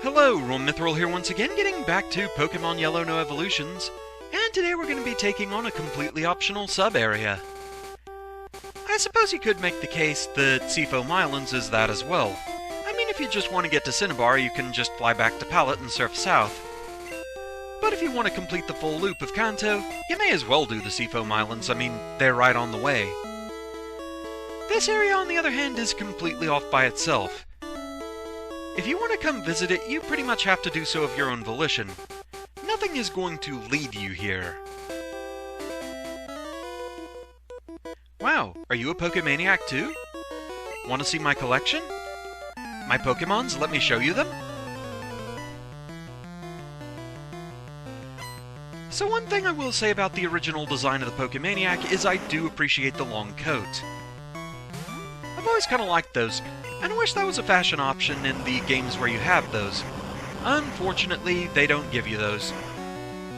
Hello, Mithril here once again, getting back to Pokemon Yellow No Evolutions, and today we're going to be taking on a completely optional sub-area. I suppose you could make the case that Seafoam Islands is that as well. I mean, if you just want to get to Cinnabar, you can just fly back to Pallet and surf south. But if you want to complete the full loop of Kanto, you may as well do the Seafoam Islands. I mean, they're right on the way. This area, on the other hand, is completely off by itself. If you want to come visit it, you pretty much have to do so of your own volition. Nothing is going to lead you here. Wow, are you a Pokemaniac too? Want to see my collection? My Pokemons? Let me show you them? So one thing I will say about the original design of the Pokemaniac is I do appreciate the long coat. I've always kind of liked those, and I wish that was a fashion option in the games where you have those. Unfortunately, they don't give you those.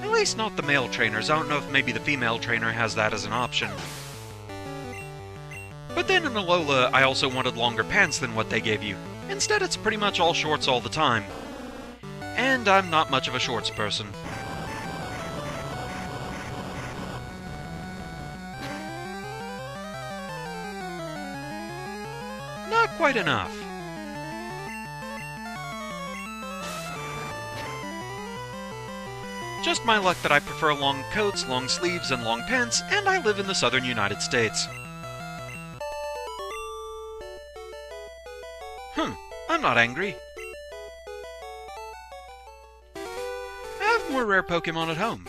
At least not the male trainers. I don't know if maybe the female trainer has that as an option. But then in Alola, I also wanted longer pants than what they gave you. Instead, it's pretty much all shorts all the time. And I'm not much of a shorts person. Not quite enough. Just my luck that I prefer long coats, long sleeves, and long pants, and I live in the southern United States. I'm not angry. I have more rare Pokemon at home.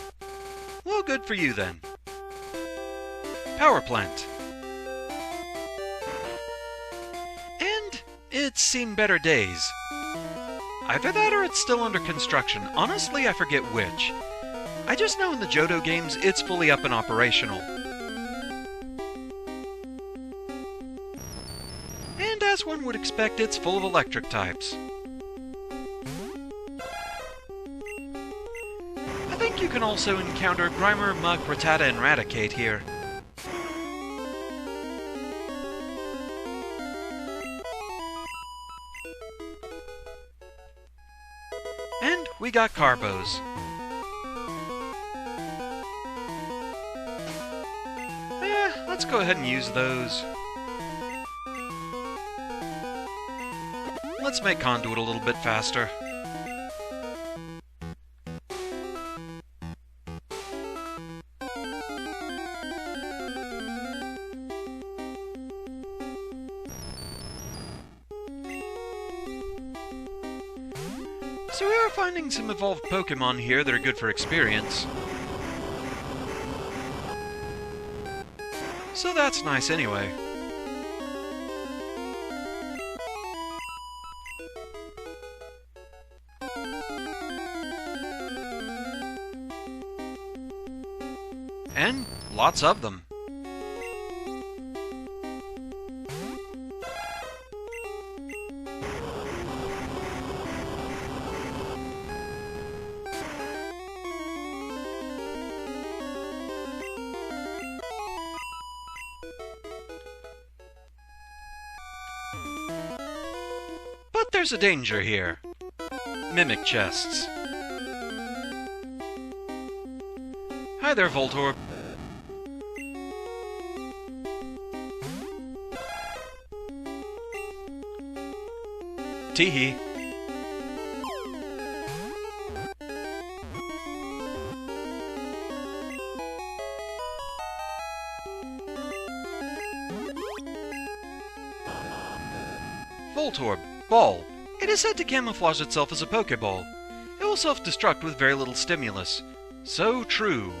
Well, good for you then. Power plant. And it's seen better days. Either that or it's still under construction. Honestly, I forget which. I just know in the Johto games, it's fully up and operational. And as one would expect, it's full of electric types. I think you can also encounter Grimer, Muk, Rattata, and Raticate here. And we got Carbos. Let's go ahead and use those. Let's make Conduit a little bit faster. So we are finding some evolved Pokemon here that are good for experience. So that's nice anyway. And lots of them. But there's a danger here. Mimic chests. Hi there, Voltorb. Teehee. Voltorb. Ball. It is said to camouflage itself as a Pokeball. It will self-destruct with very little stimulus. So true.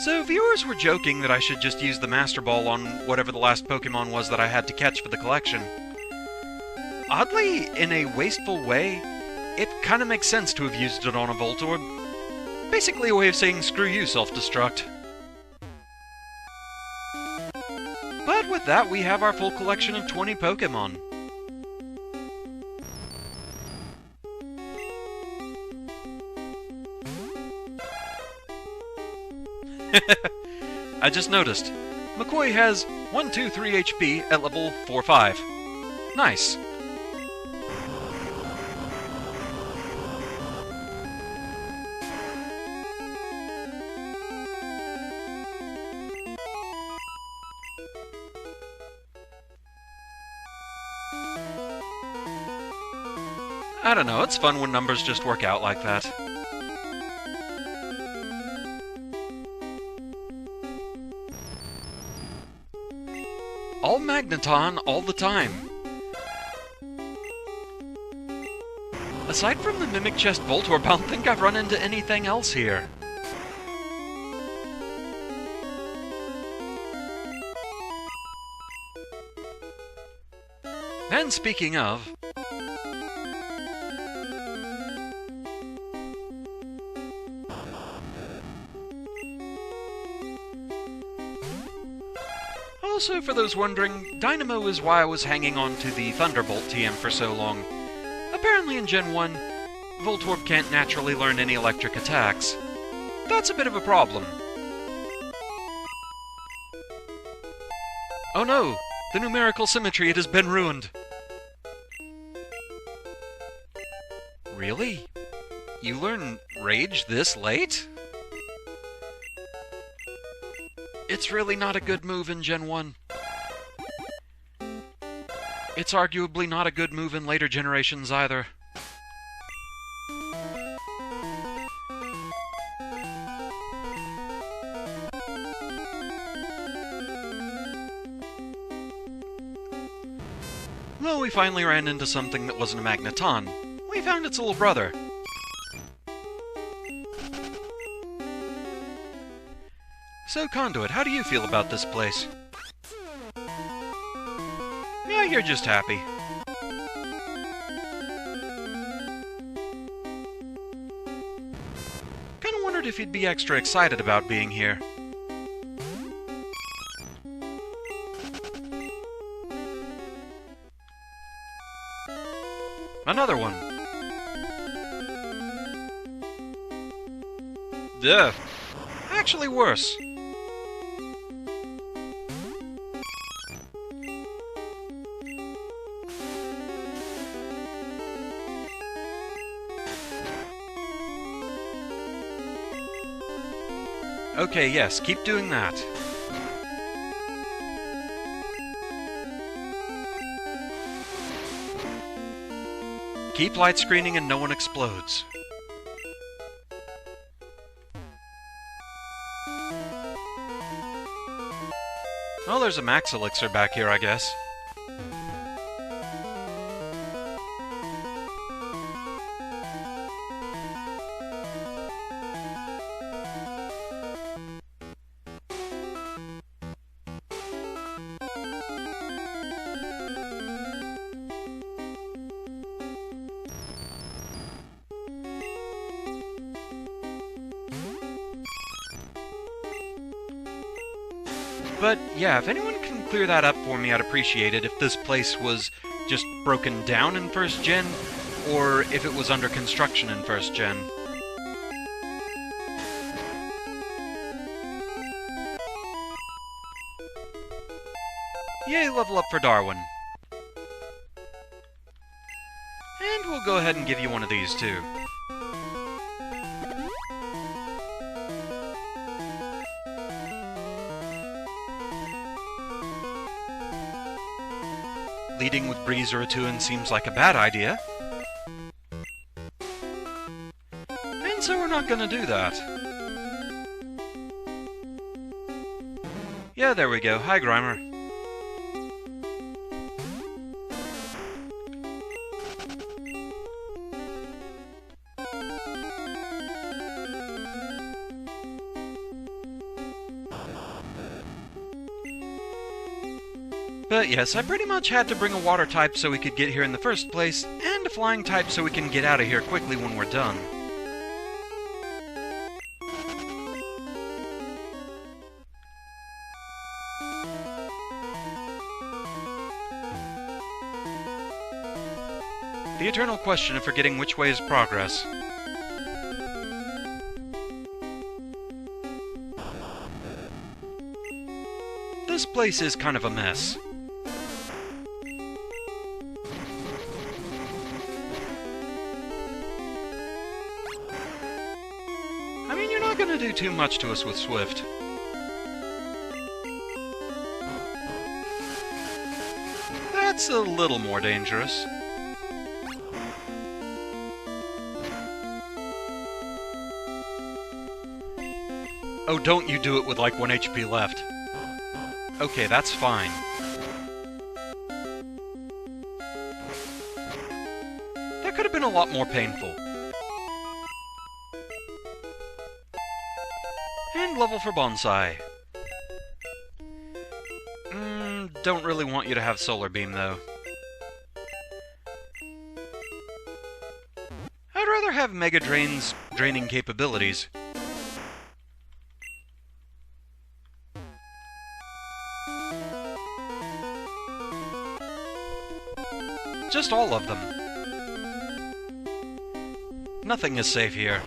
So viewers were joking that I should just use the Master Ball on whatever the last Pokemon was that I had to catch for the collection. Oddly, in a wasteful way, it kinda makes sense to have used it on a Voltorb. Basically a way of saying screw you, self-destruct. But with that, we have our full collection of 20 Pokemon. I just noticed. McCoy has 123 HP at level 4-5. Nice. I don't know, it's fun when numbers just work out like that. All Magneton all the time. Aside from the Mimic Chest Voltorb, I don't think I've run into anything else here. And speaking of... Also, for those wondering, Dynamo is why I was hanging on to the Thunderbolt TM for so long. Apparently in Gen 1, Voltorb can't naturally learn any electric attacks. That's a bit of a problem. Oh no! The numerical symmetry, it has been ruined! Really? You learn Rage this late? It's really not a good move in Gen 1. It's arguably not a good move in later generations either. Well, we finally ran into something that wasn't a Magneton. We found its little brother. So, Conduit, how do you feel about this place? Yeah, you're just happy. Kinda wondered if you'd be extra excited about being here. Another one. Duh. Actually worse. Okay, yes, keep doing that. Keep light screening and no one explodes. Oh, there's a Max Elixir back here, I guess. But, yeah, if anyone can clear that up for me, I'd appreciate it. If this place was just broken down in 1st Gen, or if it was under construction in 1st Gen. Yay, level up for Darwin. And we'll go ahead and give you one of these, too. Leading with Breeze or Atuan seems like a bad idea. And so we're not gonna do that. Yeah, there we go. Hi, Grimer. But yes, I pretty much had to bring a water type so we could get here in the first place, and a flying type so we can get out of here quickly when we're done. The eternal question of forgetting which way is progress. This place is kind of a mess. I mean, you're not gonna do too much to us with Swift. That's a little more dangerous. Oh, don't you do it with like 1 HP left. Okay, that's fine. That could have been a lot more painful. And level for Bonsai. Don't really want you to have Solar Beam, though. I'd rather have Mega Drain's draining capabilities. Just all of them. Nothing is safe here.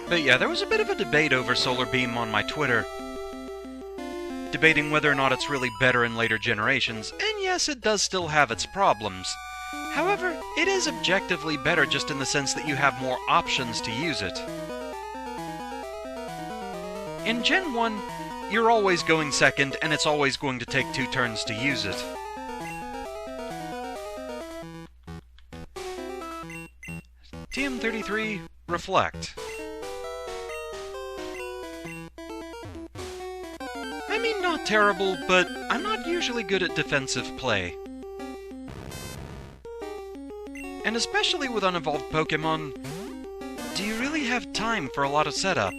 But yeah, there was a bit of a debate over Solar Beam on my Twitter, debating whether or not it's really better in later generations, and yes, it does still have its problems. However, it is objectively better just in the sense that you have more options to use it. In Gen 1, you're always going second, and it's always going to take 2 turns to use it. TM33, Reflect. I mean, not terrible, but I'm not usually good at defensive play. And especially with unevolved Pokémon, do you really have time for a lot of setup?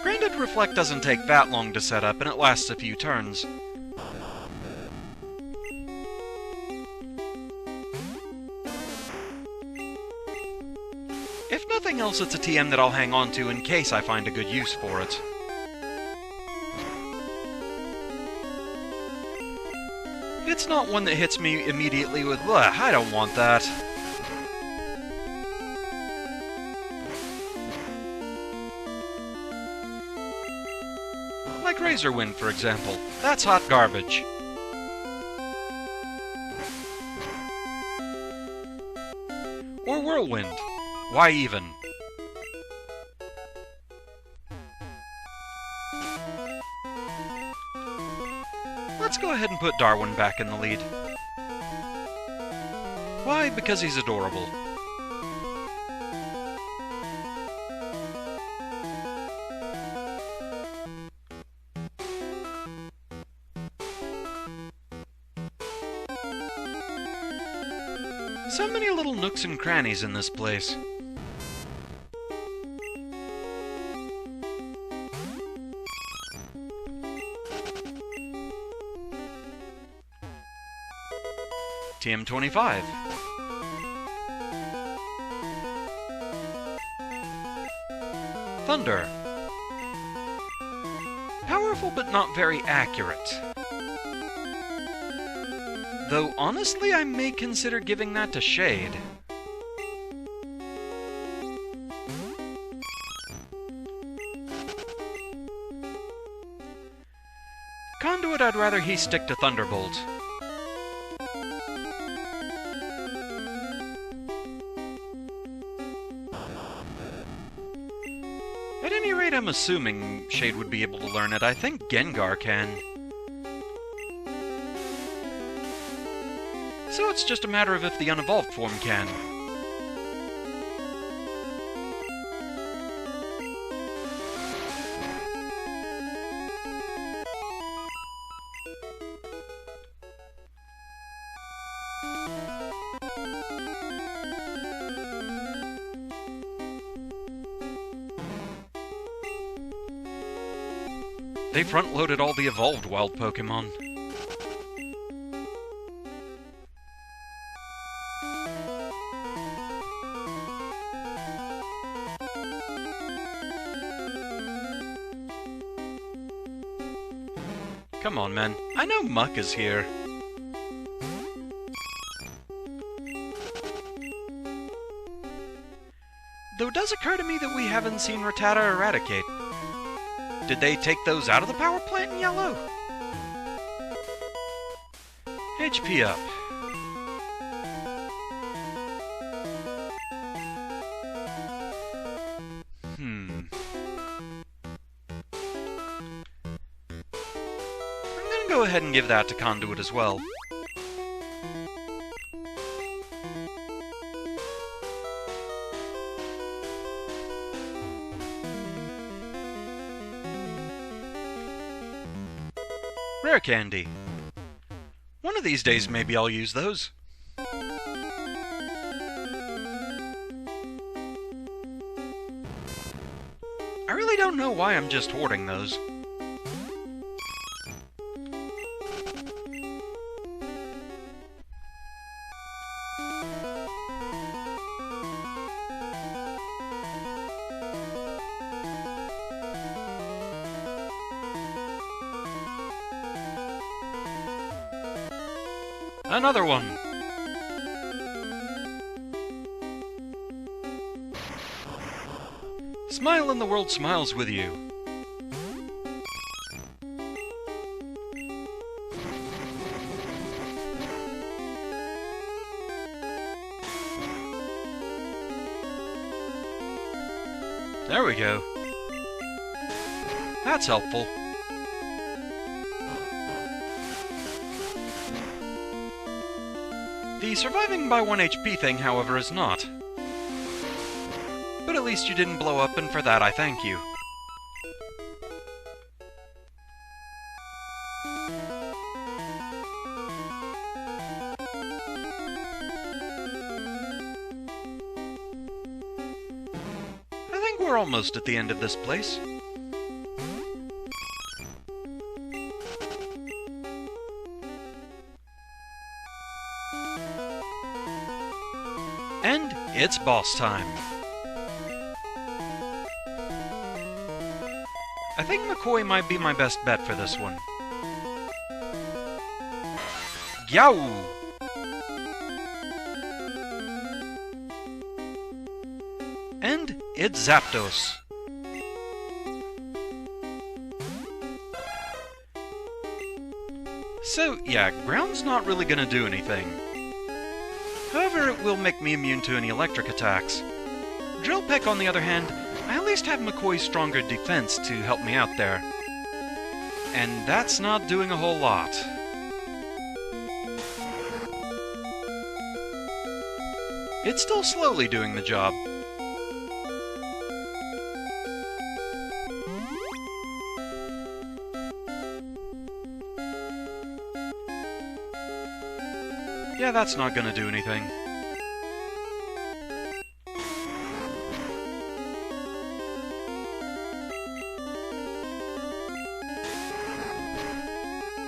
Granted, Reflect doesn't take that long to set up, and it lasts a few turns. If nothing else, it's a TM that I'll hang on to in case I find a good use for it. It's not one that hits me immediately with, ugh, I don't want that. Like Razor Wind, for example. That's hot garbage. Or Whirlwind. Why even? Let's go ahead and put Darwin back in the lead. Why? Because he's adorable. So many little nooks and crannies in this place. TM25. Thunder. Powerful but not very accurate. Though honestly, I may consider giving that to Shade. Conduit, I'd rather he stick to Thunderbolt. At any rate, I'm assuming Shade would be able to learn it. I think Gengar can. So it's just a matter of if the unevolved form can. They front-loaded all the evolved wild Pokémon. Come on, man. I know Muck is here. Though it does occur to me that we haven't seen Rattata eradicate. Did they take those out of the power plant in yellow? HP up. I'm gonna go ahead and give that to Conduit as well. Rare candy. One of these days maybe I'll use those. I really don't know why I'm just hoarding those. Another one! Smile and the world smiles with you. There we go. That's helpful. The surviving by 1 HP thing, however, is not. But at least you didn't blow up, and for that I thank you. I think we're almost at the end of this place. And it's boss time. I think McCoy might be my best bet for this one. Yow! And it's Zapdos. So, yeah, ground's not really gonna do anything. However, it will make me immune to any electric attacks. Drill Peck, on the other hand, I at least have McCoy's stronger defense to help me out there. And that's not doing a whole lot. It's still slowly doing the job. Yeah, that's not gonna do anything.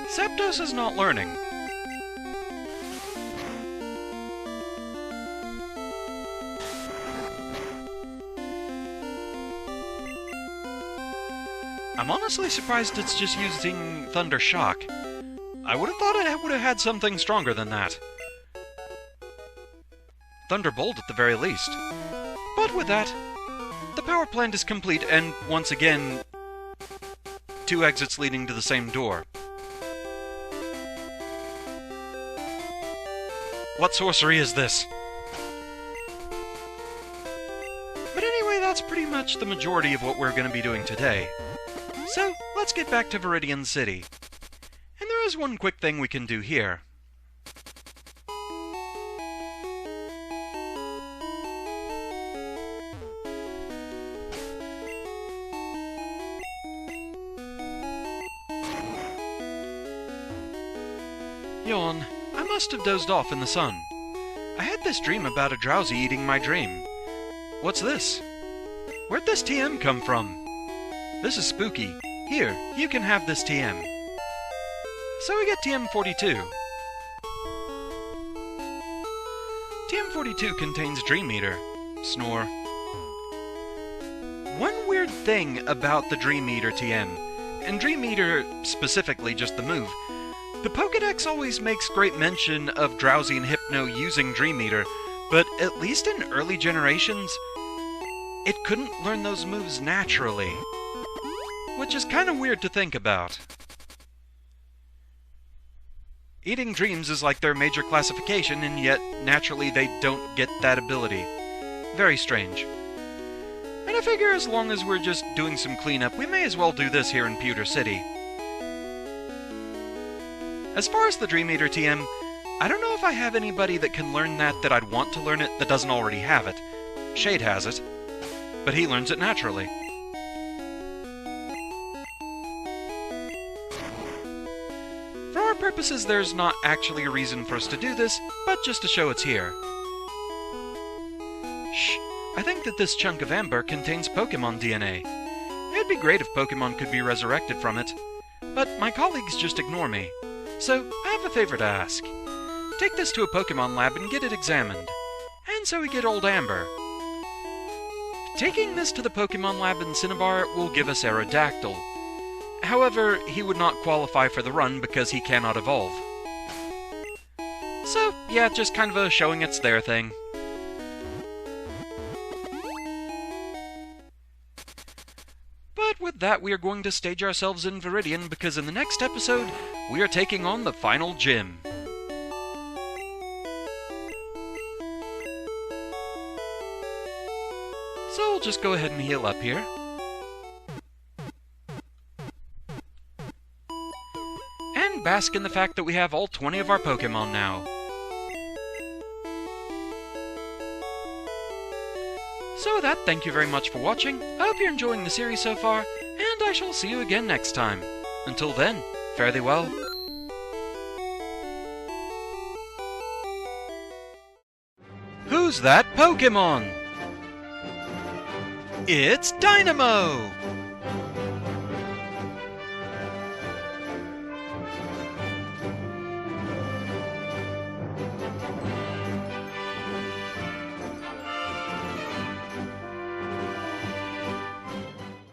Zapdos is not learning. I'm honestly surprised it's just using Thunder Shock. I would have thought it would have had something stronger than that. Thunderbolt at the very least. But with that, the power plant is complete, and once again, 2 exits leading to the same door. What sorcery is this? But anyway, that's pretty much the majority of what we're going to be doing today. So, let's get back to Viridian City. And there is one quick thing we can do here. Yawn. I must have dozed off in the sun. I had this dream about a drowsy eating my dream. What's this? Where'd this TM come from? This is spooky. Here, you can have this TM. So we get TM42. TM42 contains Dream Eater. Snore. One weird thing about the Dream Eater TM, and Dream Eater specifically, just the move, the Pokédex always makes great mention of Drowsy and Hypno using Dream Eater, but at least in early generations, it couldn't learn those moves naturally. which is kind of weird to think about. Eating dreams is like their major classification, and yet, naturally, they don't get that ability. Very strange. And I figure as long as we're just doing some cleanup, we may as well do this here in Pewter City. As far as the Dream Eater TM, I don't know if I have anybody that can learn that I'd want to learn it that doesn't already have it. Shade has it, but he learns it naturally. For our purposes, there's not actually a reason for us to do this, but just to show it's here. Shh, I think that this chunk of amber contains Pokémon DNA. It'd be great if Pokémon could be resurrected from it, but my colleagues just ignore me. So, I have a favor to ask. Take this to a Pokémon lab and get it examined. And so we get Old Amber. Taking this to the Pokémon lab in Cinnabar will give us Aerodactyl. However, he would not qualify for the run because he cannot evolve. So, yeah, just kind of a showing it's there thing. But with that, we are going to stage ourselves in Viridian because in the next episode, we are taking on the final gym. So we'll just go ahead and heal up here. And bask in the fact that we have all 20 of our Pokémon now. So with that, thank you very much for watching. I hope you're enjoying the series so far, and I shall see you again next time. Until then, fare thee well. Who's that Pokémon? It's Dynamo!